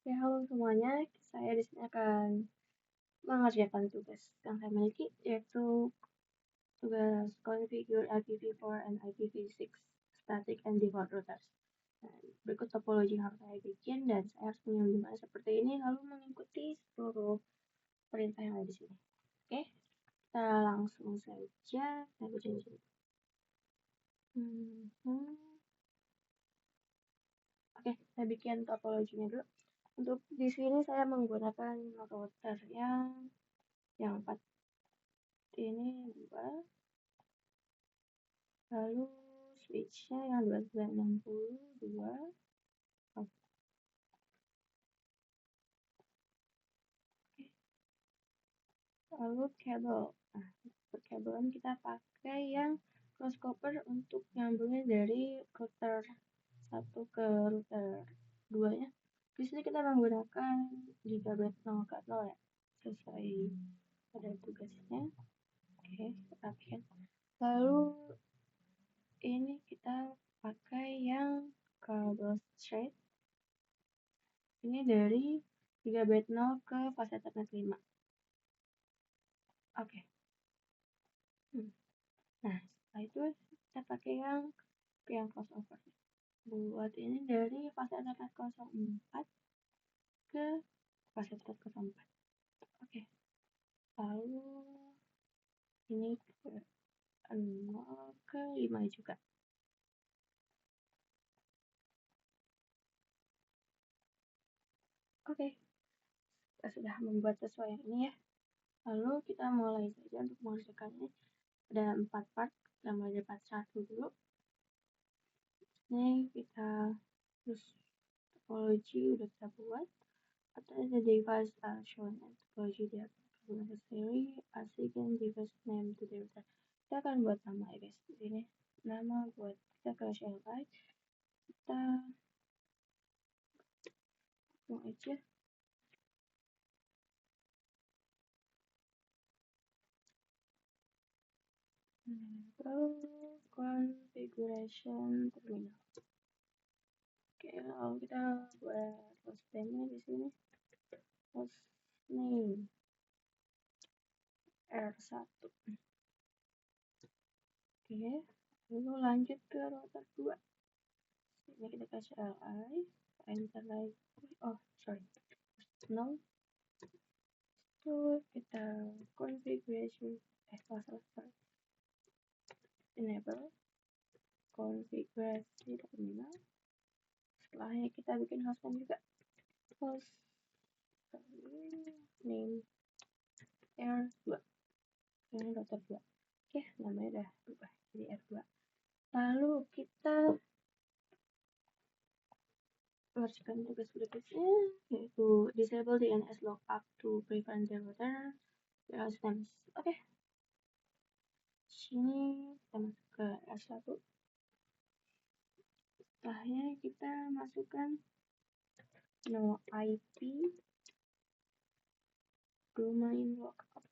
Oke, halo semuanya. Saya di sini akan mengerjakan tugas yang saya miliki, yaitu tugas configure IPv4 and IPv6 static and default routers. Nah, berikut topologi yang harus saya bikin dan saya harus menyambungkan seperti ini lalu mengikuti seluruh perintah yang ada di sini. Oke, kita langsung saja saya bikin di sini. Oke, saya bikin topologinya dulu. Untuk di sini saya menggunakan router yang 4 ini 2, lalu switchnya yang 1262, lalu kabel. Nah, untuk kabelan kita pakai yang cross copper untuk nyambungnya dari router 1 ke router 2 nya. Di sini kita menggunakan gigabit 0 ke 0 ya, sesuai pada tugasnya. Oke, kita rapikan. Lalu ini kita pakai yang kabel straight. Ini dari gigabit 0 ke fase ethernet 5. Oke. Nah, setelah itu kita pakai yang crossover. Buat ini dari fase ethernet 04 ke fase ethernet 04. Oke. Lalu ini ke 0 ke 5 juga. Oke. Kita sudah membuat sesuai yang ini ya. Lalu kita mulai saja untuk mengerjakannya. Ada 4 part. Kita mulai dari part 1 dulu. Ini kita terus topologi udah kita buat. After the device are shown and topology they are necessary assign device name to the router. Kita akan buat nama ya guys. Di sini nama buat kita ke CLI. Kita mau aja configuration terminal. Oke, lalu kita buat hostname di sini. Hostname R1. Oke, lalu lanjut ke router 2. Ini kita kasih CLI, enter lagi. Oh, sorry. No. Itu kita configuration sorry. Enable konfigurasi terminal. Setelahnya kita bikin hostname juga. Host name R2. Ini router 2. Oke, namanya udah berubah jadi R2. Lalu kita mengerjakan tugas berikutnya, yaitu disable DNS lookup to prevent the router stems. Oke. Sini kita masuk ke R1. Setelahnya kita masukkan no IP domain lookup.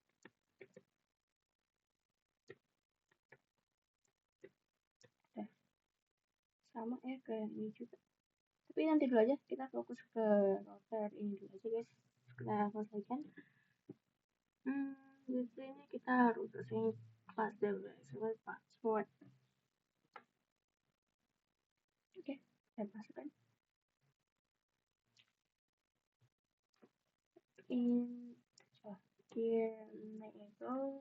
Sama ya ke yang ini juga. Tapi nanti dulu aja, kita fokus ke router ini dulu aja guys. Kita selesaikan. Di sini kita harus asing class device password. Oke, saya masukkan. Here enable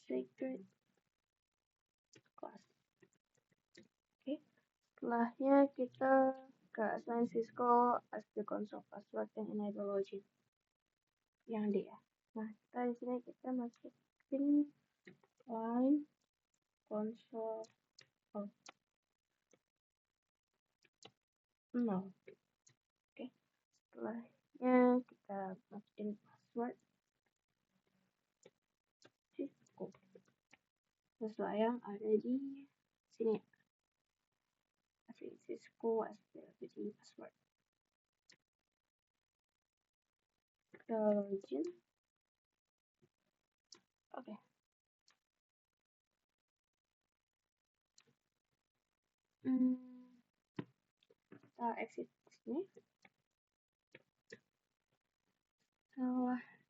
secret class. Oke, setelahnya kita ke assign Cisco as the console password and enable login. Yang D ya. Nah, kita di sini kita masukin line console no. Oke, setelahnya kita masukin password Cisco sesuai yang ada di sini. Cisco as the password. Kita login. Oke. Kita exit sini.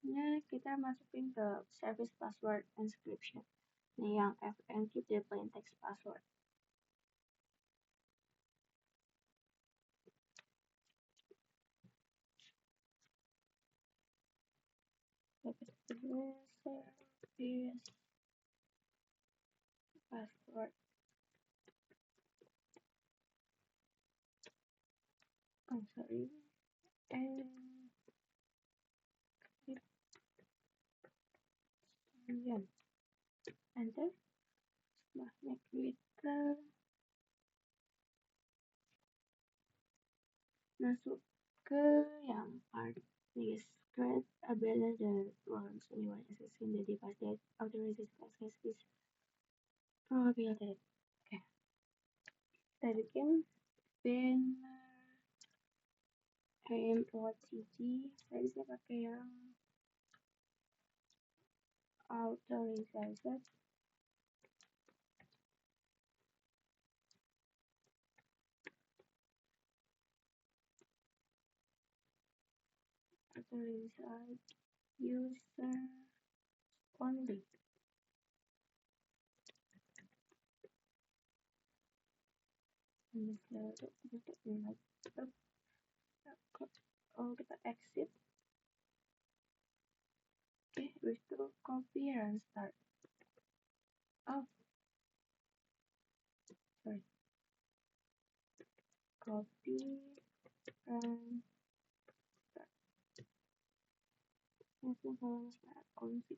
passwordnya kita masukin ke service password encryption. Nih yang fencrypt dia plain text password. Service password. Oh sorry. Encryption. Enter. Setelahnya kita masuk ke yang part this create a banner that once anyone accessing the device that authorizes access is prohibited. Oke, kita bikin banner AMOTG. Saya bisa pakai yang authorized user only. Oh, kita exit. Oke, habis itu copy and start. Oh, sorry. Copy and start. Langsung kalau start config.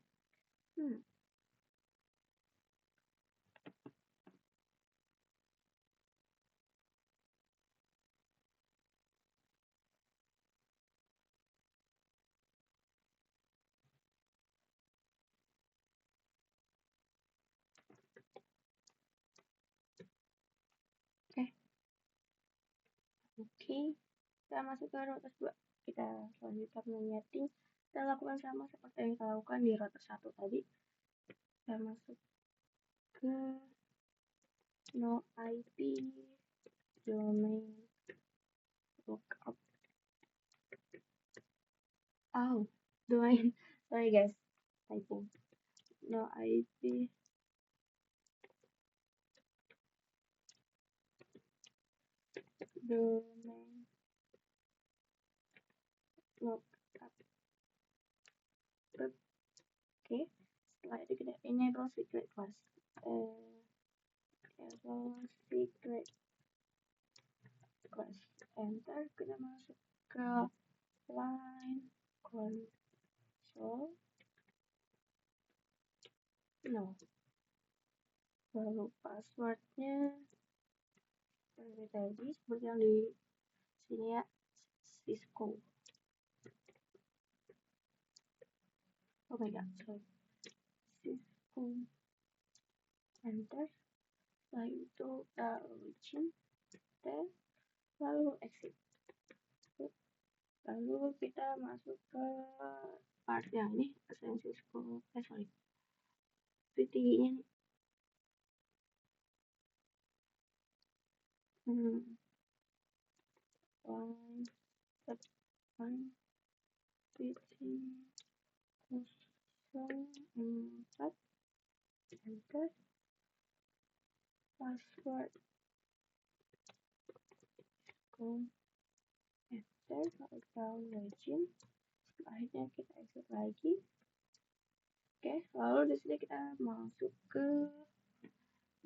Oke, kita masuk ke router 2. Kita selanjutnya menyeting. Kita lakukan sama seperti yang kita lakukan di router 1 tadi. Kita masuk ke no IP domain lookup. Oh, domain. Sorry guys, typo. No IP domain lookup. Oke, setelah itu kita enable secret class. Enable secret class. Enter, kita masuk ke line console. No. Lalu passwordnya seperti tadi, seperti yang di sini ya, Cisco. Oh my god, sorry. Cisco. Enter. Setelah itu login. Lalu exit. Lalu kita masuk ke part yang ini, Cisco. Sorry. VTI-nya nih. Line step 1 VTI 04 enter password enter kita login. Setelahnya kita exit lagi. Oke, lalu di sini kita masuk ke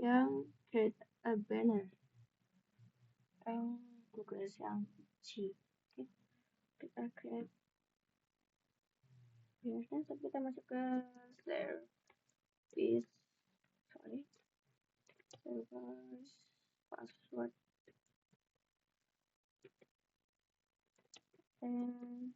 yang create a banner yang Google yang C. Oke, kita create bannernya, tapi kita masuk ke service password encryption.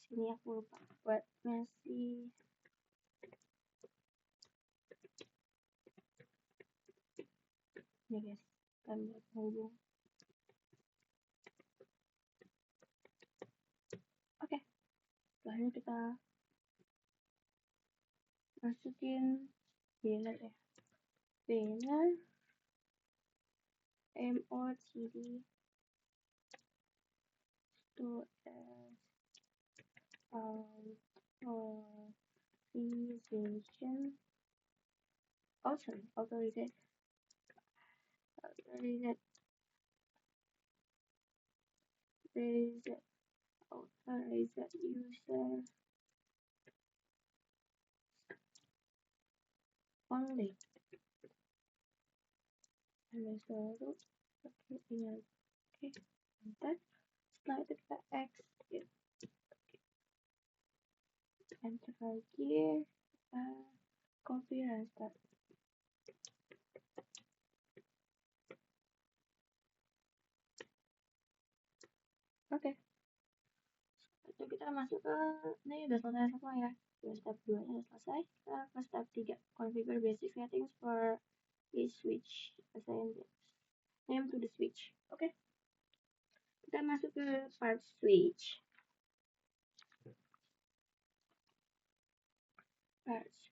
Sini aku lupa buat ngasih ya guys, kan buat hubung. Oke, setelahnya kita masukin banner ya, banner motd to authorization authorized user only. Lalu pakai ini lagi. Oke, bentar. Setelah itu kita exit, enter lagi, kita copy dan start. Oke, itu kita masuk ke ini udah selesai semua ya. Step 2 nya udah selesai. Kita ke step 3, configure basic settings for a switch, assign name to the switch. Oke, kita masuk ke part switch.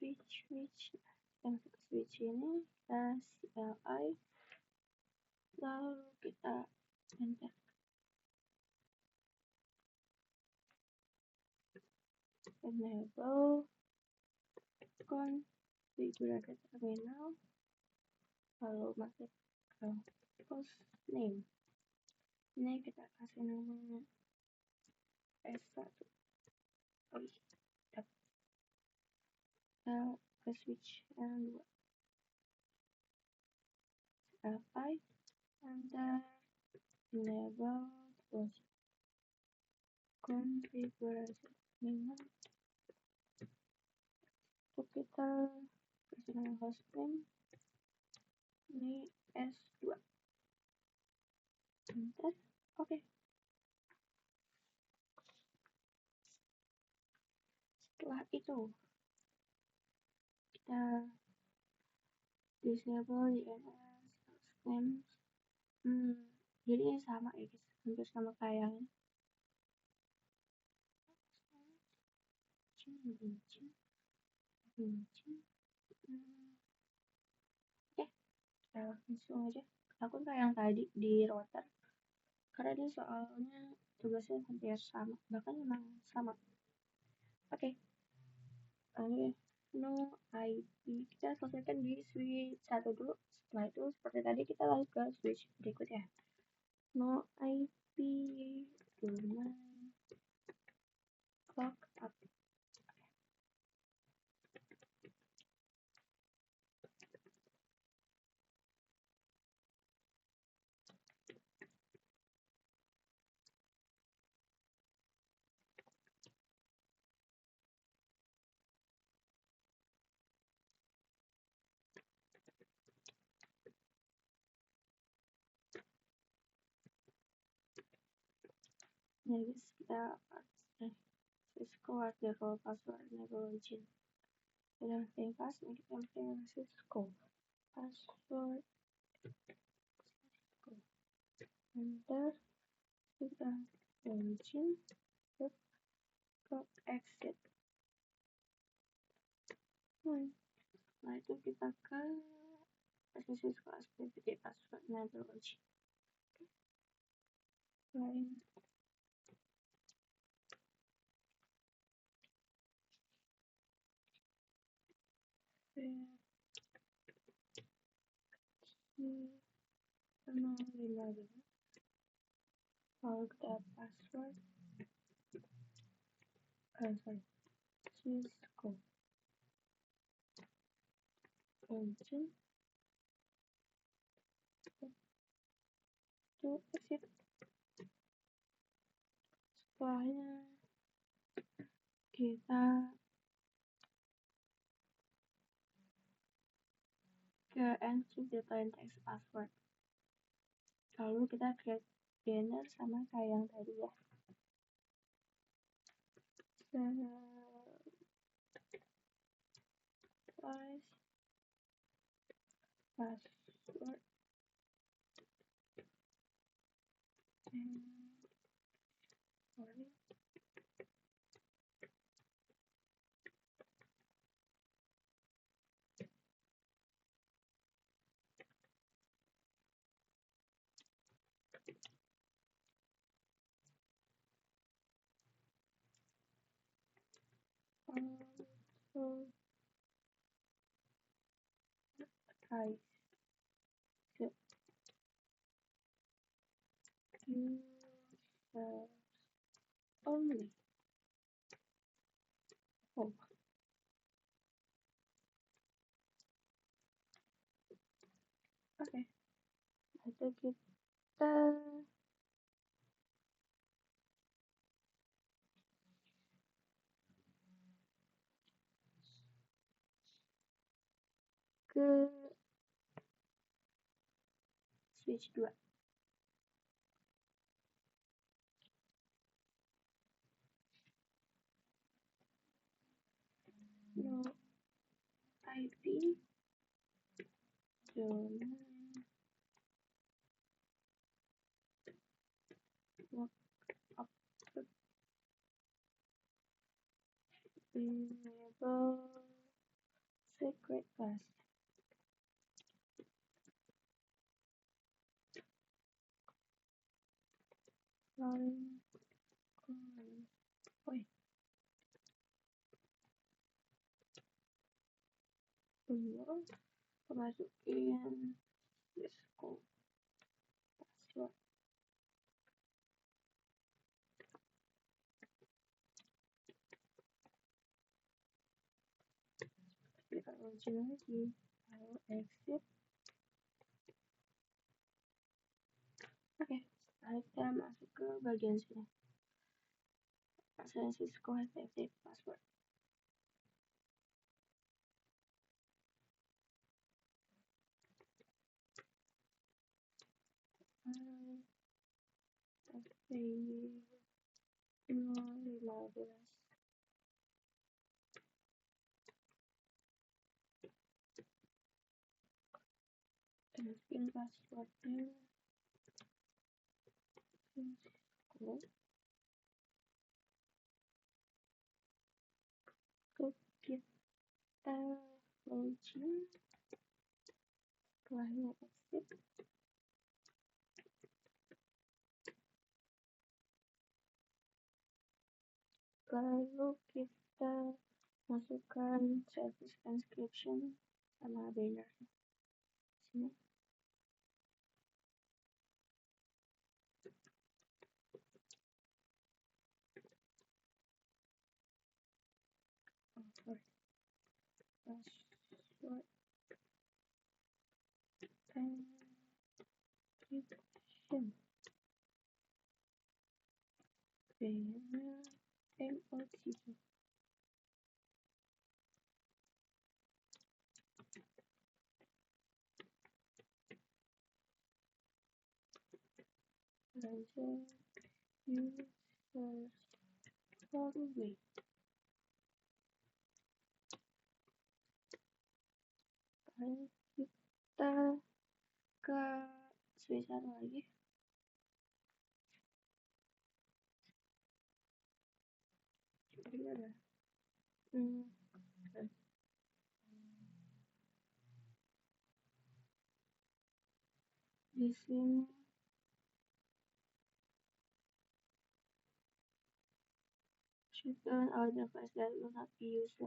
Switch kita masuk ke switch ini, kita CLI, lalu kita enter enable configure terminal, lalu masuk ke host name. Ini kita kasih namanya S1. Oh iya, kita ke switch yang 2. L5 enter enable terus konfigurasi terminal. Untuk kita kasih nama hostname ini S2. Enter. Oke. Setelah itu kita disable DNS hostname. Jadi ini sama ya guys, hampir sama kayak yang Oke, kita langsung aja lakukan kayak yang tadi di router, karena ini soalnya tugasnya hampir sama, bahkan memang sama. Oke, no IP kita selesaikan di switch 1 dulu. Setelah itu seperti tadi kita lanjut ke switch berikutnya. No IP domain clock up. Ya guys, kita Cisco ada role password enable login. Kita masukin pas, ini kita masukin Cisco password Cisco. Enter, kita login, ke exit. Setelah itu kita ke Cisco activity password enable login. Lain kenalin lagi, lalu kita password Cisco login to exit. Setelahnya kita ke encrypt the plain text password, lalu kita create banner sama kayak yang tadi ya. Password So try the user only. Oh, oke. Lalu kita ke switch 2. No IP domain lookup enable secret class. Lalu wait, dulu masukin Cisco password. Kita kunci lagi. Lalu exit. Oke, setelah kita masuk ke bagian sini. Saya Cisco has exit password. Tapi 15. Masukin passwordnya Cisco. Kita launching. Setelahnya exit. Lalu kita masukkan service transcription sama banner sini. Password transcription banner MOTC. Lalu user only. Lalu kita ke switch satu lagi. Ini ada di sini should turn out the device that will not be used.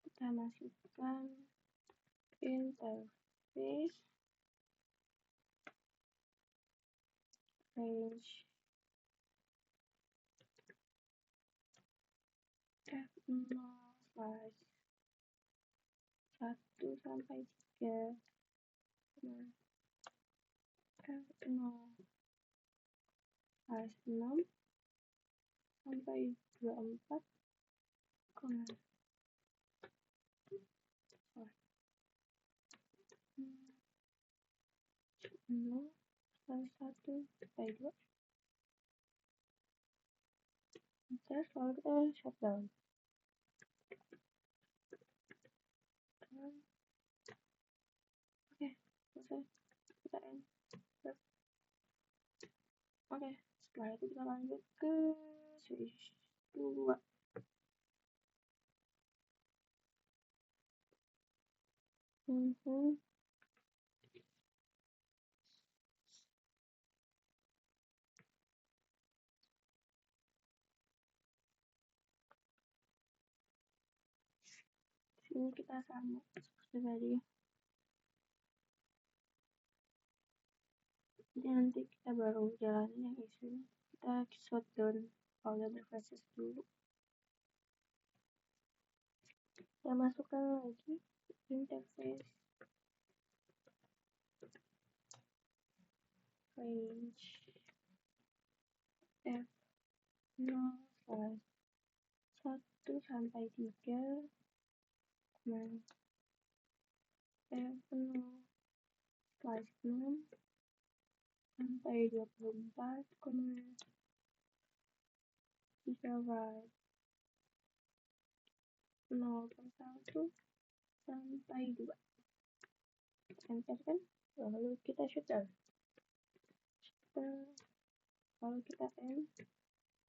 Kita masukkan interface range F0/1 sampai 3. F0/6 sampai 24. 0 1 sampai 2. Terus kalau kita shutdown. Oke, selesai. Kita end. Oke, setelah itu kita lanjut ke switch 2. Ini kita sama seperti tadi. Jadi nanti kita baru jalanin yang isinya. Kita shutdown all the devices dulu. Kita masukkan lagi interface range F0/1 sampai 3 dan F0/6 sampai 24, 3 0/1 sampai 2. Enter kan? Lalu kita shutdown. Lalu kita end.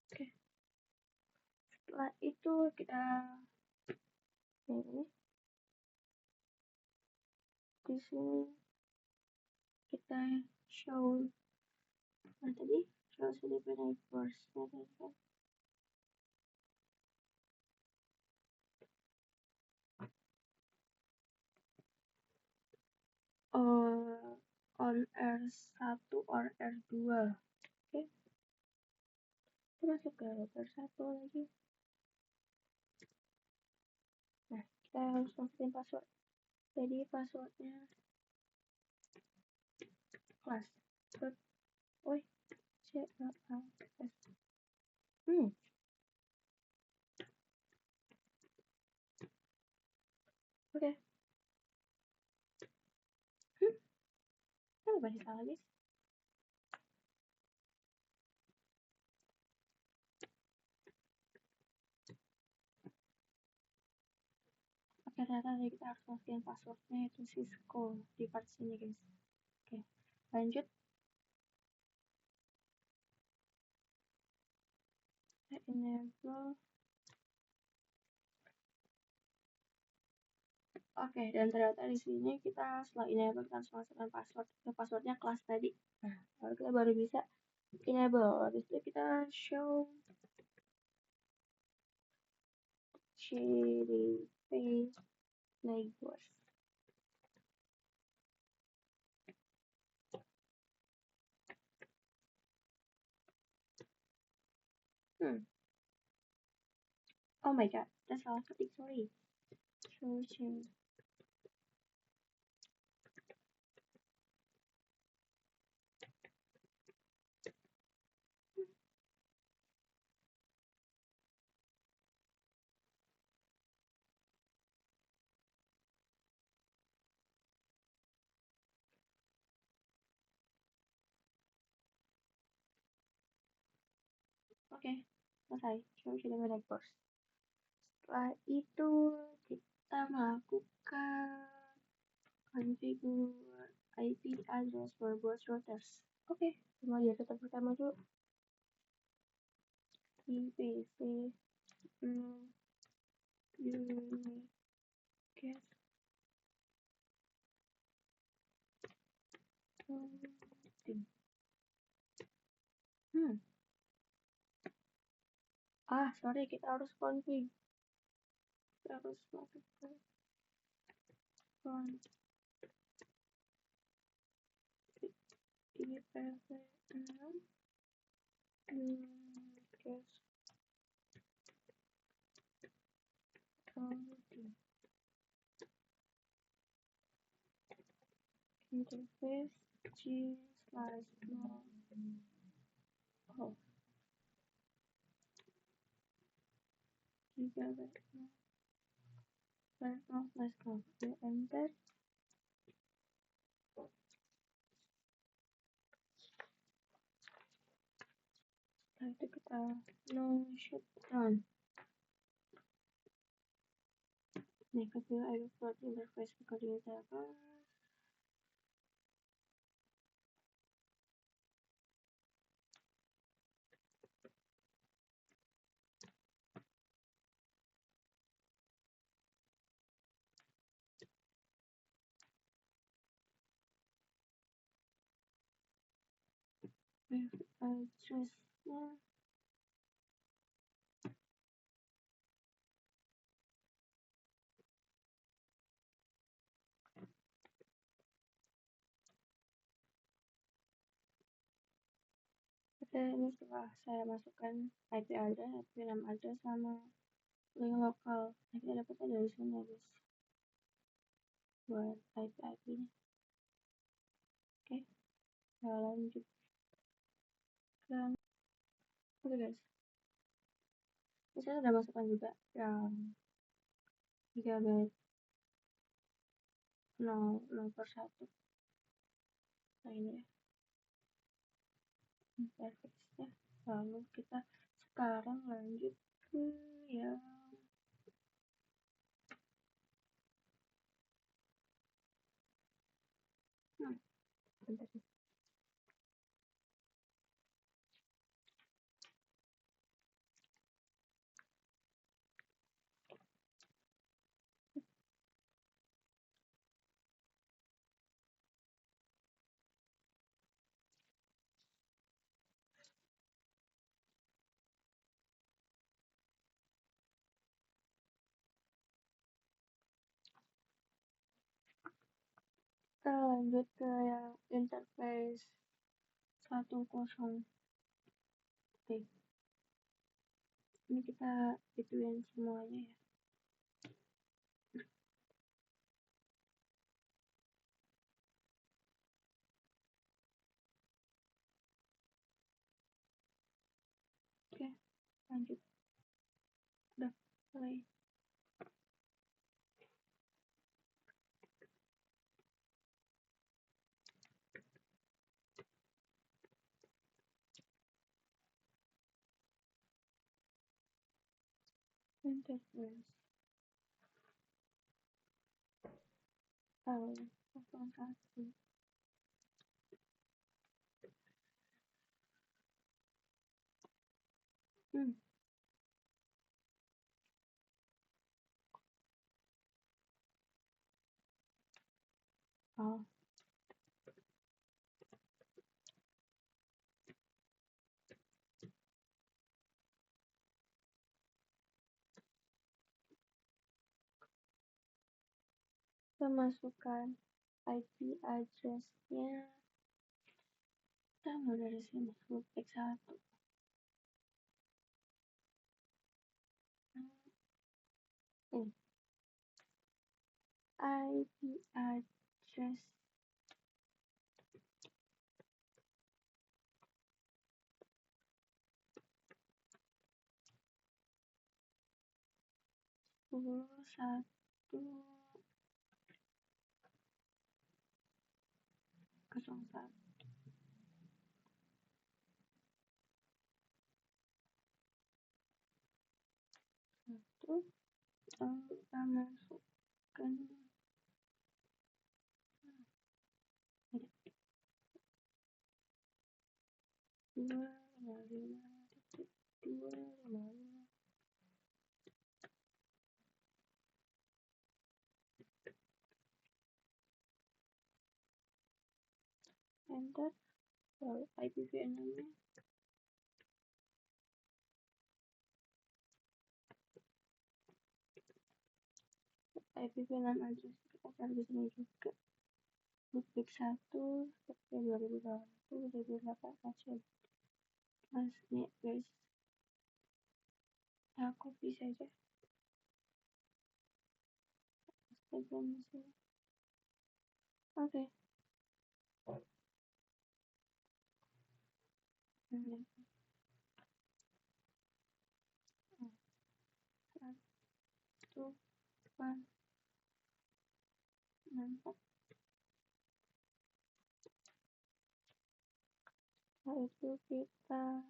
Oke. Setelah itu kita ini di sini kita show tadi show CDP neighbors kan? On R1 or R2. Oke. Kita masuk ke router 1 lagi. Nah, kita harus masukin password. Jadi passwordnya class. Oke. Kan masih salah guys. Oke, ternyata kita harus masukin passwordnya itu Cisco di part sini guys. Oke, lanjut. Kita enable. Oke, dan ternyata di sini kita setelah enable kita harus masukkan password. Passwordnya kelas tadi. Nah, lalu kita baru bisa enable. Habis itu kita show CDP neighbors. Oh my god, that's salah ketik, sorry. Show change. Oke, selesai. Show CDP neighbors. Setelah itu kita melakukan configure IP address for both routers. Oke, mulai dari router pertama dulu. IPv6 unicast routing. Sorry, kita harus config. Kita harus masukkan config IPv6 unicast routing. Interface G/no. Oh. Gigabit. Let's go. Enter. Setelah itu kita no shutdown. Nih, configure aeroport interface recording data. Addressnya Dan ini setelah saya masukkan IP address, IP name address sama link lokal. Nah, kita dapatnya dari sini ya guys, buat IP nya. Oke, kita lanjutkan. Oke guys, ini saya sudah masukkan juga yang gigabyte 0/1. Nah ini ya interface-nya. Lalu kita sekarang lanjut ke yang bentar. Kita lanjut ke yang interface 10. Oke, ini kita gituin semuanya ya. Oke, lanjut. Udah mulai. Interface 01. Oh, kita masukkan IP address-nya. Kita mulai dari sini, loopback 1. IP address 10.1.1. Itu kita masukkan 255.255. Enter. Lalu IPv6-nya IPv6 address kita cari di sini juga. Loopback 1 seperti 2008 aja. Mas nih guys, nah copy saja. Instagram di sini. Oke. Nah, 1 nampak. Setelah itu kita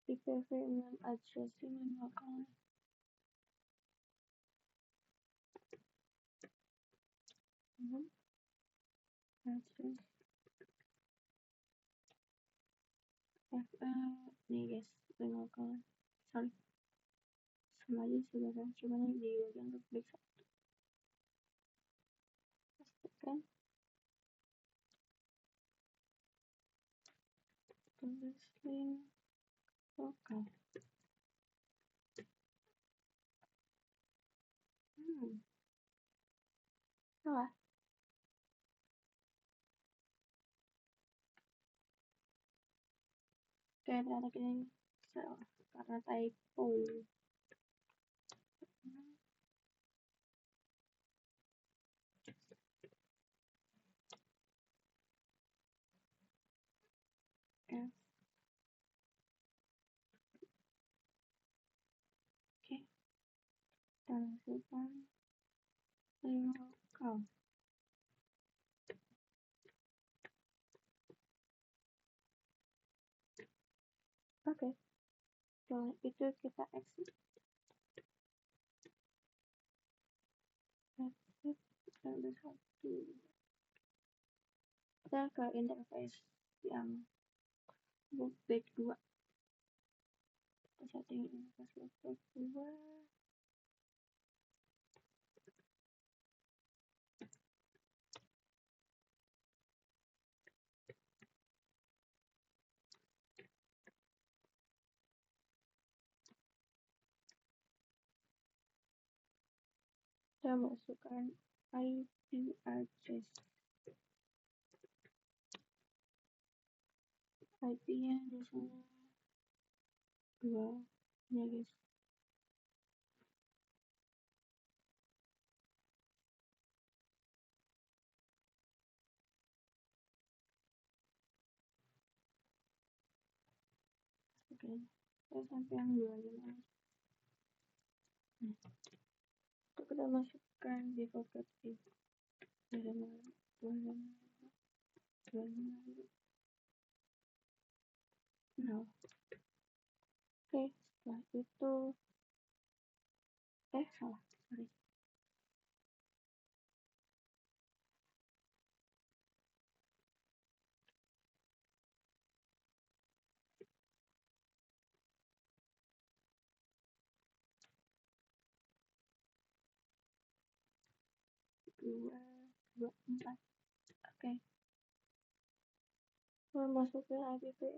IPv6 addressing lokal. Address nih guys, link lokal. Sorry, sama aja sebenarnya, cuman di bagian loopback 1. Pastikan tulis link lokal. Salah. Oke, ternyata ini salah karena typo. F. Oke, kita masukkan link lokal. Oke, setelah itu kita exit. Exit, kita udah satu. Kita ke interface yang loopback 2. Kita setting interface loopback 2. Kita masukkan IP address. IP-nya di sini 2 ya guys. Oke, saya sampai yang 2 aja. Nah, itu kita masukkan default code 2 nah, oke, setelah itu salah, sorry. dua empat. Oke, kita masukin app dua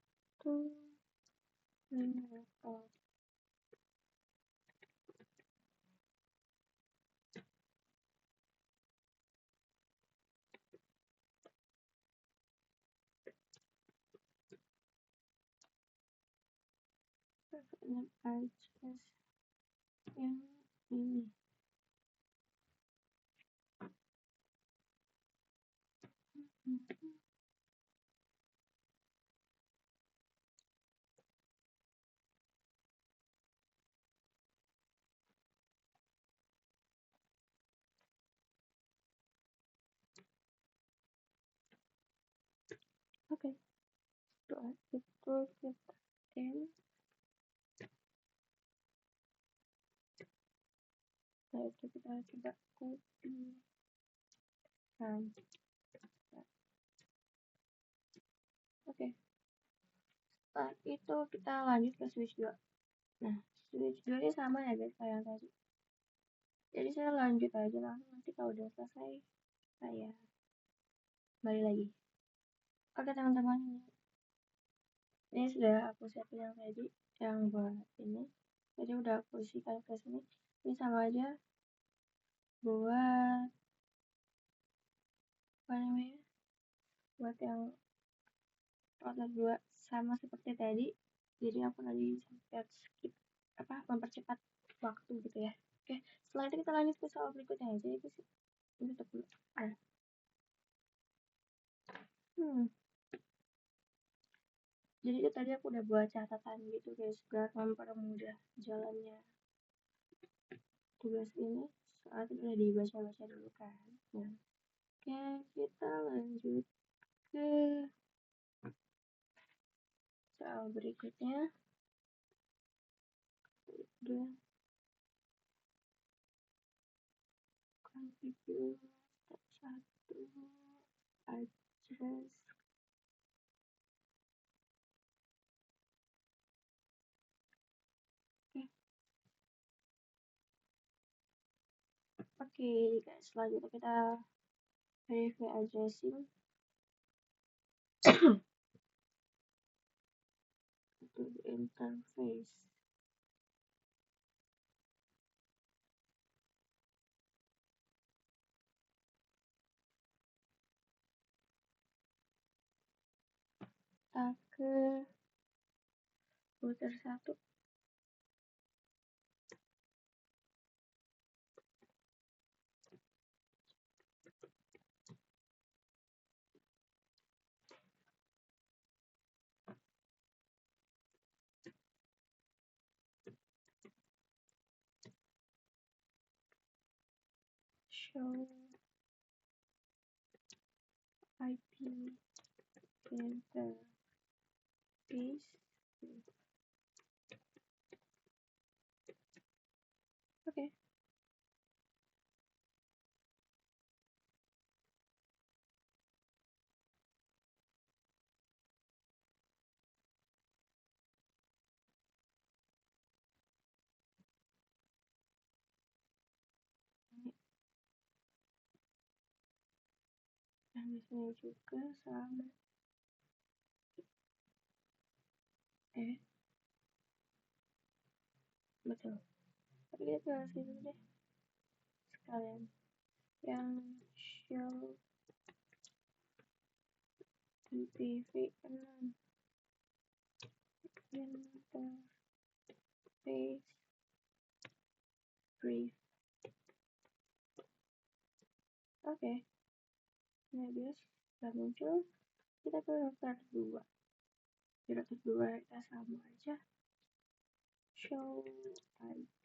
satu link lokal. Dengan address yang ini. Oke, setelah itu kita setelah itu kita coba copy oke, setelah itu kita lanjut ke switch 2. Nah, switch 2 ini sama ya guys kayak yang tadi, jadi saya lanjut aja langsung, nanti kalau udah selesai saya balik lagi. Oke teman-teman, ini sudah aku siapin yang tadi yang buat ini, jadi udah aku isikan ke sini. Ini sama aja buat apa namanya, buat yang router 2 sama seperti tadi, jadi aku lagi sempat skip mempercepat waktu gitu ya. Oke, setelah itu kita lanjut ke soal berikutnya aja. Itu sih ini tutup dulu. Jadi itu tadi aku udah buat catatan gitu guys, biar mempermudah jalannya tugas ini. Saat itu udah dibaca-baca dulu kan. Nah, oke, kita lanjut ke soal berikutnya. Udah configure step 1 address. Oke, Oke guys, selanjutnya kita verify addressing to the interface. Kita ke router 1. Show IP interface. Oke. Dan di sini juga sama. Betul. Tapi kita ke sini deh sekalian. Yang show IPv6 interface brief. Oke. Nah, dia sudah muncul. Kita ke router 2. Di router 2 kita sama aja. Show IP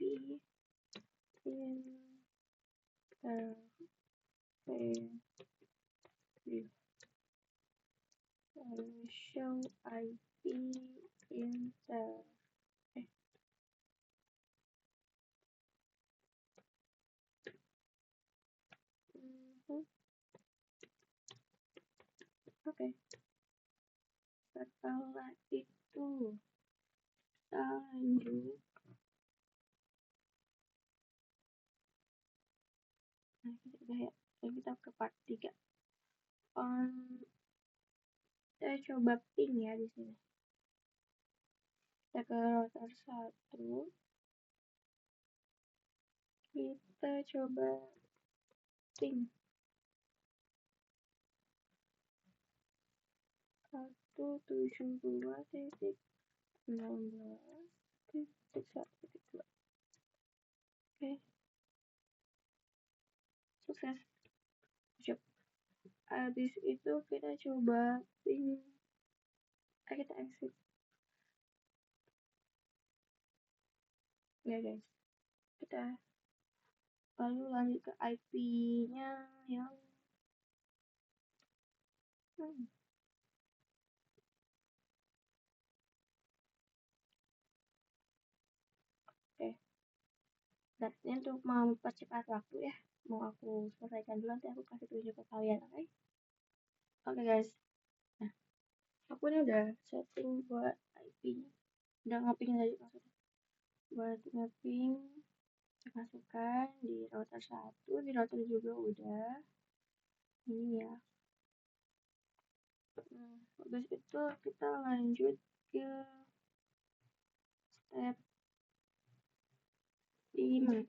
interface brief. Show IP Oke. Setelah itu kita lanjut. Nah, kita ke part 3. Kita coba ping ya di sini. Kita ke router 1. Kita coba ping 172.16.1.2. Oke. Sukses. Siap. Habis itu kita coba ping. Kita exit. Ya guys. Kita lalu lanjut ke IP-nya yang Oke. Dan ini untuk mempercepat waktu ya. Mau aku selesaikan dulu, nanti aku kasih tunjuk ke kalian, oke? Oke guys. Nah, aku ini udah setting buat IP-nya. Udah ngeping tadi maksudnya. Buat ngeping, masukkan di router 1, di router juga udah. Ini ya. Habis itu kita lanjut ke step 5.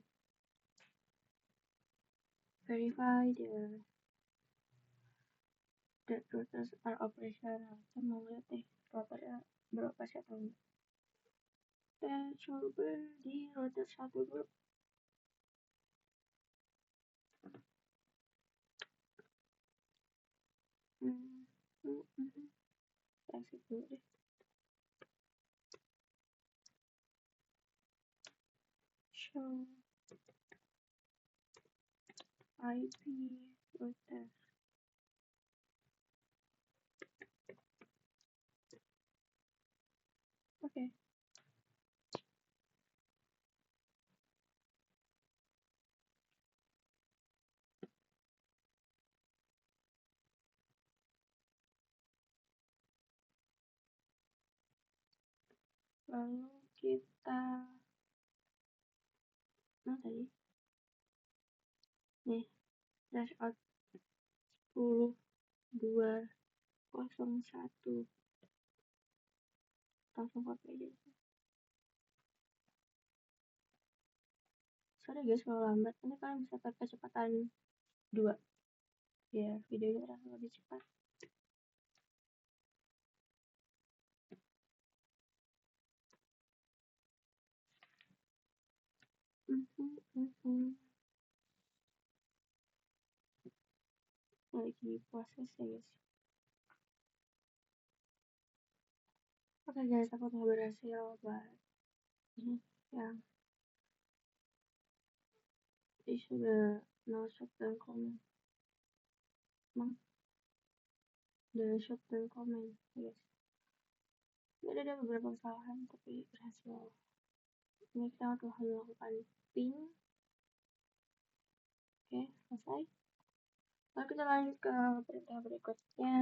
Verify that routers are operational. Kita mau lihat nih routernya beroperasi atau enggak. Kita coba di router 1 dulu. Exit dulu deh. Show IP router. Oke. Lalu kita tadi nih, trash out 10, 2, 01. Langsung copy aja. Sorry guys kalau lambat, ini kalian bisa pakai kecepatan 2 biar videonya terasa lebih cepat. Lagi proses ya guys. Oke guys, aku telah berhasil buat ini yang issue the no shutdown comment. The shutdown comment guys. Ini ada beberapa kesalahan tapi berhasil. Ini kita telah melakukan pin. Oke, selesai. Lalu kita lanjut ke perintah berikutnya.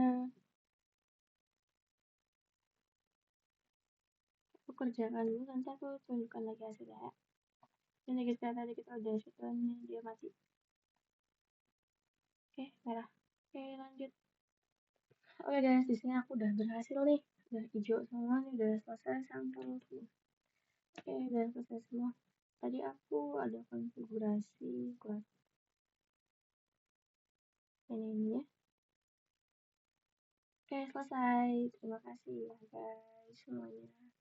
Aku kerjakan dulu, nanti aku tunjukkan lagi hasilnya ya. Ini kita tadi kita udah shutdown, dia mati. Oke, merah. Oke, lanjut. Oke guys, di sini aku udah berhasil nih. Udah hijau semua nih, udah selesai sampel semua. Oke, udah selesai semua. Tadi aku ada konfigurasi buat ini ya. Oke, selesai. Terima kasih ya guys semuanya.